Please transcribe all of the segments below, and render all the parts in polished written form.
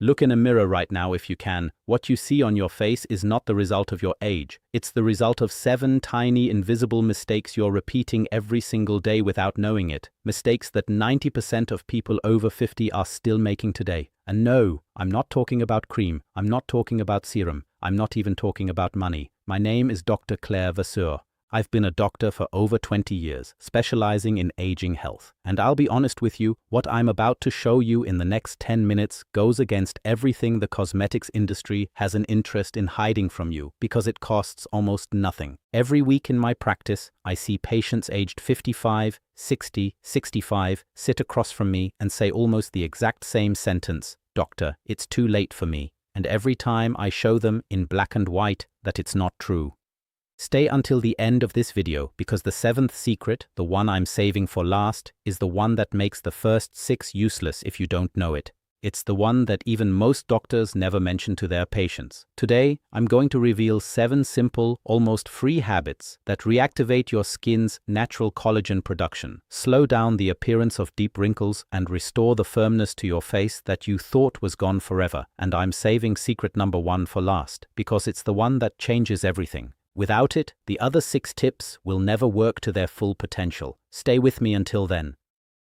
Look in a mirror right now if you can. What you see on your face is not the result of your age. It's the result of 7 tiny invisible mistakes you're repeating every single day without knowing it. Mistakes that 90% of people over 50 are still making today. And no, I'm not talking about cream. I'm not talking about serum. I'm not even talking about money. My name is Dr. Claire Vasseur. I've been a doctor for over 20 years, specializing in aging health. And I'll be honest with you, what I'm about to show you in the next 10 minutes goes against everything the cosmetics industry has an interest in hiding from you, because it costs almost nothing. Every week in my practice, I see patients aged 55, 60, 65 sit across from me and say almost the exact same sentence, "Doctor, it's too late for me." And every time I show them in black and white that it's not true. Stay until the end of this video, because the 7th secret, the one I'm saving for last, is the one that makes the first 6 useless if you don't know it. It's the one that even most doctors never mention to their patients. Today, I'm going to reveal 7 simple, almost free habits that reactivate your skin's natural collagen production, slow down the appearance of deep wrinkles, and restore the firmness to your face that you thought was gone forever. And I'm saving secret number 1 for last, because it's the one that changes everything. Without it, the other 6 tips will never work to their full potential. Stay with me until then.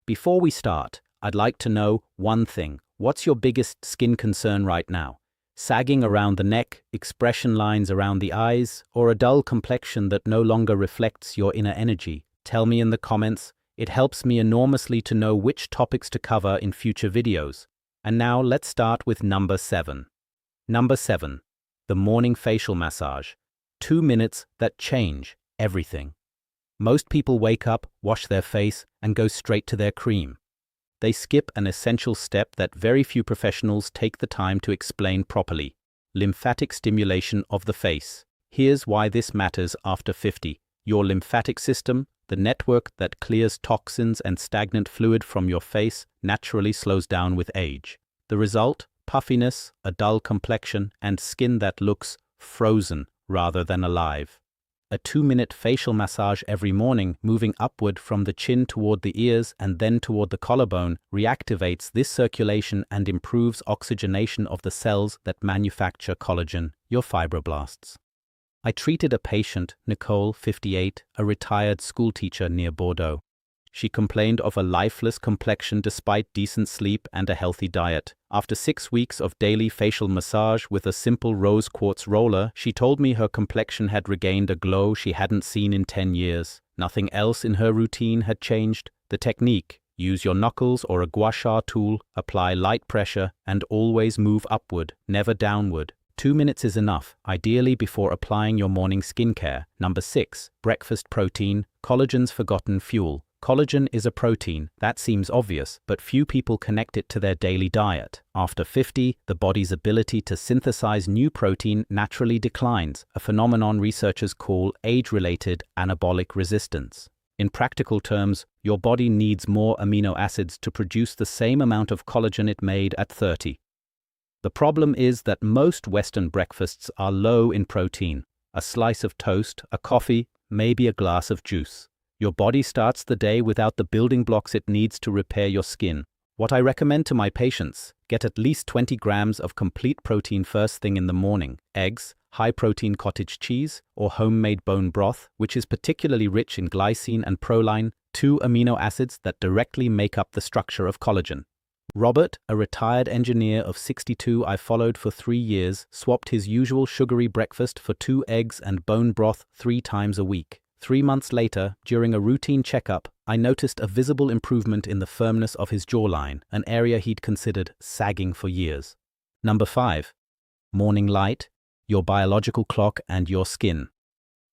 Before we start, I'd like to know one thing. What's your biggest skin concern right now? Sagging around the neck, expression lines around the eyes, or a dull complexion that no longer reflects your inner energy? Tell me in the comments. It helps me enormously to know which topics to cover in future videos. And now let's start with number 7. Number 7. The morning facial massage. 2 minutes that change everything. Most people wake up, wash their face, and go straight to their cream. They skip an essential step that very few professionals take the time to explain properly: lymphatic stimulation of the face. Here's why this matters after 50. Your lymphatic system, the network that clears toxins and stagnant fluid from your face, naturally slows down with age. The result? Puffiness, a dull complexion, and skin that looks frozen rather than alive. A 2-minute facial massage every morning, moving upward from the chin toward the ears and then toward the collarbone, reactivates this circulation and improves oxygenation of the cells that manufacture collagen, your fibroblasts. I treated a patient, Nicole, 58, a retired schoolteacher near Bordeaux. She complained of a lifeless complexion despite decent sleep and a healthy diet. After 6 weeks of daily facial massage with a simple rose quartz roller, she told me her complexion had regained a glow she hadn't seen in 10 years. Nothing else in her routine had changed. The technique: use your knuckles or a gua sha tool, apply light pressure, and always move upward, never downward. 2 minutes is enough, ideally before applying your morning skincare. Number 6. Breakfast protein, collagen's forgotten fuel. Collagen is a protein. That seems obvious, but few people connect it to their daily diet. After 50, the body's ability to synthesize new protein naturally declines, a phenomenon researchers call age-related anabolic resistance. In practical terms, your body needs more amino acids to produce the same amount of collagen it made at 30. The problem is that most Western breakfasts are low in protein. A slice of toast, a coffee, maybe a glass of juice. Your body starts the day without the building blocks it needs to repair your skin. What I recommend to my patients: get at least 20 grams of complete protein first thing in the morning. Eggs, high-protein cottage cheese, or homemade bone broth, which is particularly rich in glycine and proline, 2 amino acids that directly make up the structure of collagen. Robert, a retired engineer of 62 I followed for 3 years, swapped his usual sugary breakfast for 2 eggs and bone broth 3 times a week. 3 months later, during a routine checkup, I noticed a visible improvement in the firmness of his jawline, an area he'd considered sagging for years. Number 5. Morning light, your biological clock and your skin.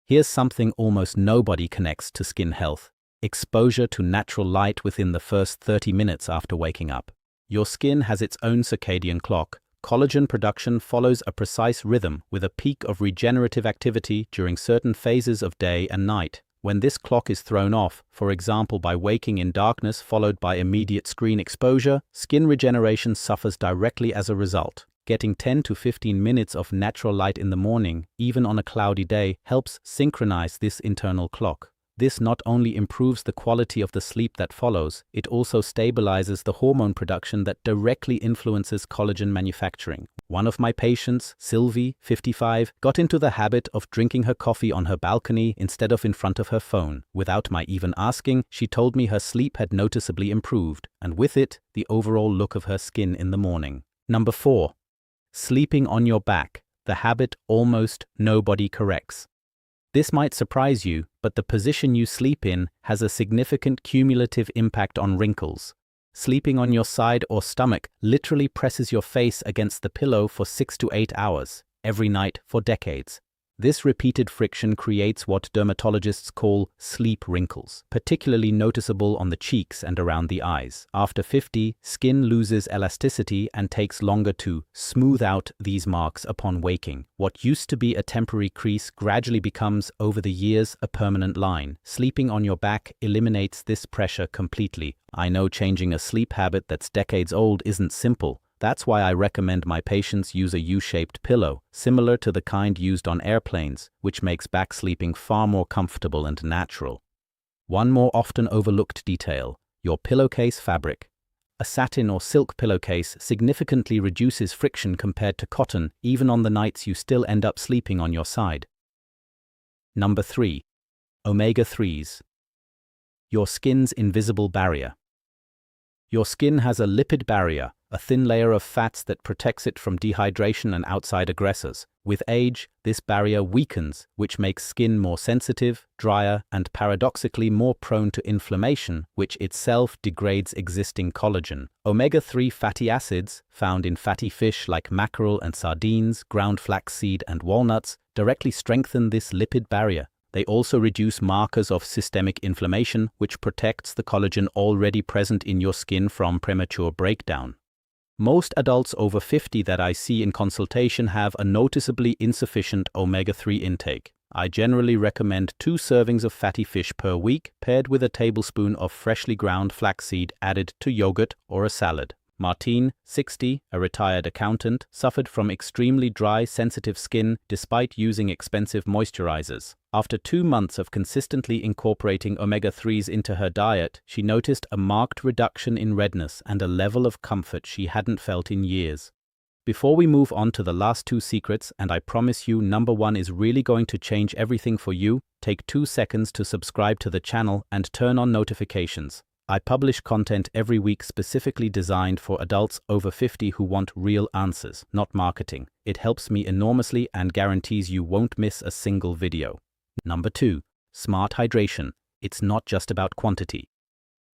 Here's something almost nobody connects to skin health: exposure to natural light within the first 30 minutes after waking up. Your skin has its own circadian clock. Collagen production follows a precise rhythm with a peak of regenerative activity during certain phases of day and night. When this clock is thrown off, for example by waking in darkness followed by immediate screen exposure, skin regeneration suffers directly as a result. Getting 10 to 15 minutes of natural light in the morning, even on a cloudy day, helps synchronize this internal clock. This not only improves the quality of the sleep that follows, it also stabilizes the hormone production that directly influences collagen manufacturing. One of my patients, Sylvie, 55, got into the habit of drinking her coffee on her balcony instead of in front of her phone. Without my even asking, she told me her sleep had noticeably improved, and with it, the overall look of her skin in the morning. Number 4. Sleeping on your back, the habit almost nobody corrects. This might surprise you, but the position you sleep in has a significant cumulative impact on wrinkles. Sleeping on your side or stomach literally presses your face against the pillow for 6 to 8 hours, every night for decades. This repeated friction creates what dermatologists call sleep wrinkles, particularly noticeable on the cheeks and around the eyes. After 50, skin loses elasticity and takes longer to smooth out these marks upon waking. What used to be a temporary crease gradually becomes, over the years, a permanent line. Sleeping on your back eliminates this pressure completely. I know changing a sleep habit that's decades old isn't simple. That's why I recommend my patients use a U-shaped pillow, similar to the kind used on airplanes, which makes back sleeping far more comfortable and natural. One more often overlooked detail: your pillowcase fabric. A satin or silk pillowcase significantly reduces friction compared to cotton, even on the nights you still end up sleeping on your side. Number 3. Omega-3s. Your skin's invisible barrier. Your skin has a lipid barrier, a thin layer of fats that protects it from dehydration and outside aggressors. With age, this barrier weakens, which makes skin more sensitive, drier, and paradoxically more prone to inflammation, which itself degrades existing collagen. Omega-3 fatty acids, found in fatty fish like mackerel and sardines, ground flaxseed, and walnuts, directly strengthen this lipid barrier. They also reduce markers of systemic inflammation, which protects the collagen already present in your skin from premature breakdown. Most adults over 50 that I see in consultation have a noticeably insufficient omega-3 intake. I generally recommend 2 servings of fatty fish per week, paired with a tablespoon of freshly ground flaxseed added to yogurt or a salad. Martine, 60, a retired accountant, suffered from extremely dry, sensitive skin despite using expensive moisturizers. After 2 months of consistently incorporating omega-3s into her diet, she noticed a marked reduction in redness and a level of comfort she hadn't felt in years. Before we move on to the last 2 secrets, and I promise you number 1 is really going to change everything for you, take 2 seconds to subscribe to the channel and turn on notifications. I publish content every week specifically designed for adults over 50 who want real answers, not marketing. It helps me enormously and guarantees you won't miss a single video. Number 2. Smart hydration. It's not just about quantity.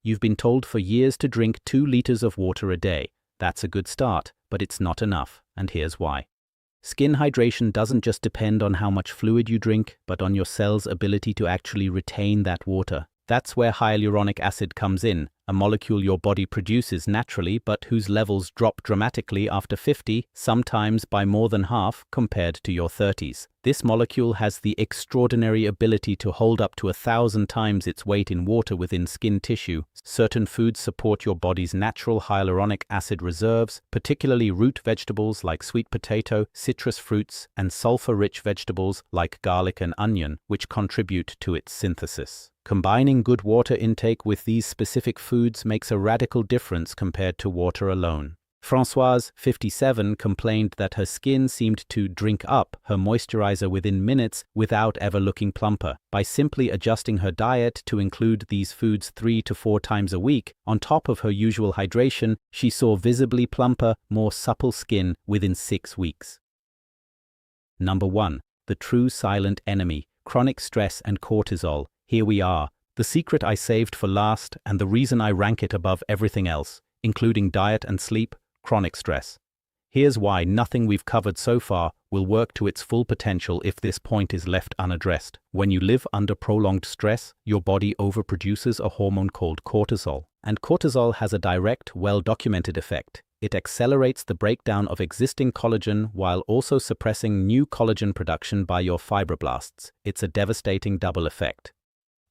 You've been told for years to drink 2 liters of water a day. That's a good start, but it's not enough, and here's why. Skin hydration doesn't just depend on how much fluid you drink, but on your cell's ability to actually retain that water. That's where hyaluronic acid comes in, a molecule your body produces naturally but whose levels drop dramatically after 50, sometimes by more than half compared to your 30s. This molecule has the extraordinary ability to hold up to 1,000 times its weight in water within skin tissue. Certain foods support your body's natural hyaluronic acid reserves, particularly root vegetables like sweet potato, citrus fruits, and sulfur-rich vegetables like garlic and onion, which contribute to its synthesis. Combining good water intake with these specific foods makes a radical difference compared to water alone. Françoise, 57, complained that her skin seemed to drink up her moisturizer within minutes without ever looking plumper. By simply adjusting her diet to include these foods 3 to 4 times a week, on top of her usual hydration, she saw visibly plumper, more supple skin within 6 weeks. Number 1. The true silent enemy: chronic stress and cortisol. Here we are, the secret I saved for last and the reason I rank it above everything else, including diet and sleep: chronic stress. Here's why nothing we've covered so far will work to its full potential if this point is left unaddressed. When you live under prolonged stress, your body overproduces a hormone called cortisol. And cortisol has a direct, well-documented effect. It accelerates the breakdown of existing collagen while also suppressing new collagen production by your fibroblasts. It's a devastating double effect.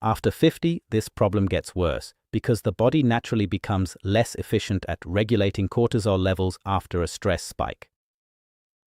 After 50, this problem gets worse, because the body naturally becomes less efficient at regulating cortisol levels after a stress spike.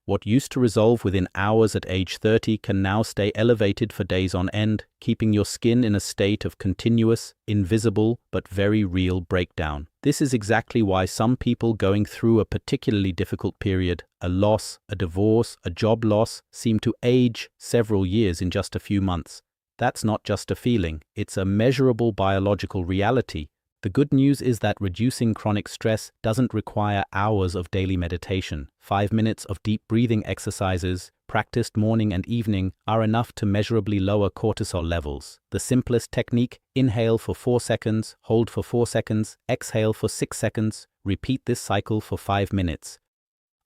What used to resolve within hours at age 30 can now stay elevated for days on end, keeping your skin in a state of continuous, invisible, but very real breakdown. This is exactly why some people going through a particularly difficult period, a loss, a divorce, a job loss, seem to age several years in just a few months. That's not just a feeling, it's a measurable biological reality. The good news is that reducing chronic stress doesn't require hours of daily meditation. 5 minutes of deep breathing exercises, practiced morning and evening, are enough to measurably lower cortisol levels. The simplest technique: inhale for 4 seconds, hold for 4 seconds, exhale for 6 seconds, repeat this cycle for 5 minutes.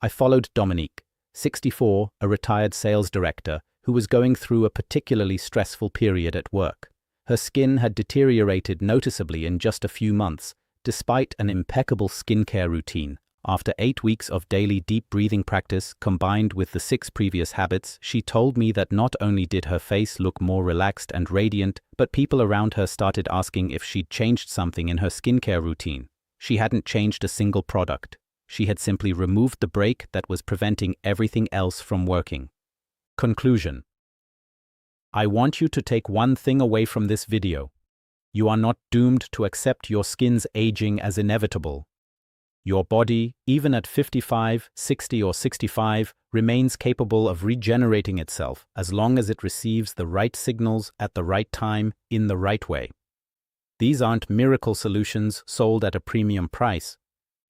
I followed Dominique, 64, a retired sales director, who was going through a particularly stressful period at work. Her skin had deteriorated noticeably in just a few months, despite an impeccable skincare routine. After 8 weeks of daily deep breathing practice combined with the 6 previous habits, she told me that not only did her face look more relaxed and radiant, but people around her started asking if she'd changed something in her skincare routine. She hadn't changed a single product. She had simply removed the brake that was preventing everything else from working. Conclusion: I want you to take one thing away from this video. You are not doomed to accept your skin's aging as inevitable. Your body, even at 55, 60 or 65, remains capable of regenerating itself as long as it receives the right signals at the right time in the right way. These aren't miracle solutions sold at a premium price.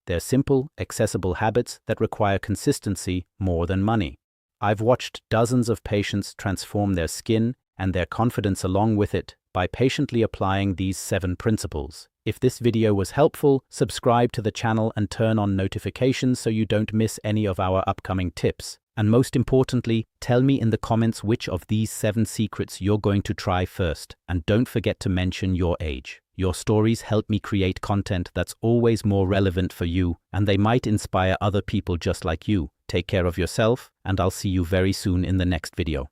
They're simple, accessible habits that require consistency more than money. I've watched dozens of patients transform their skin and their confidence along with it by patiently applying these 7 principles. If this video was helpful, subscribe to the channel and turn on notifications so you don't miss any of our upcoming tips. And most importantly, tell me in the comments which of these 7 secrets you're going to try first. And don't forget to mention your age. Your stories help me create content that's always more relevant for you, and they might inspire other people just like you. Take care of yourself, and I'll see you very soon in the next video.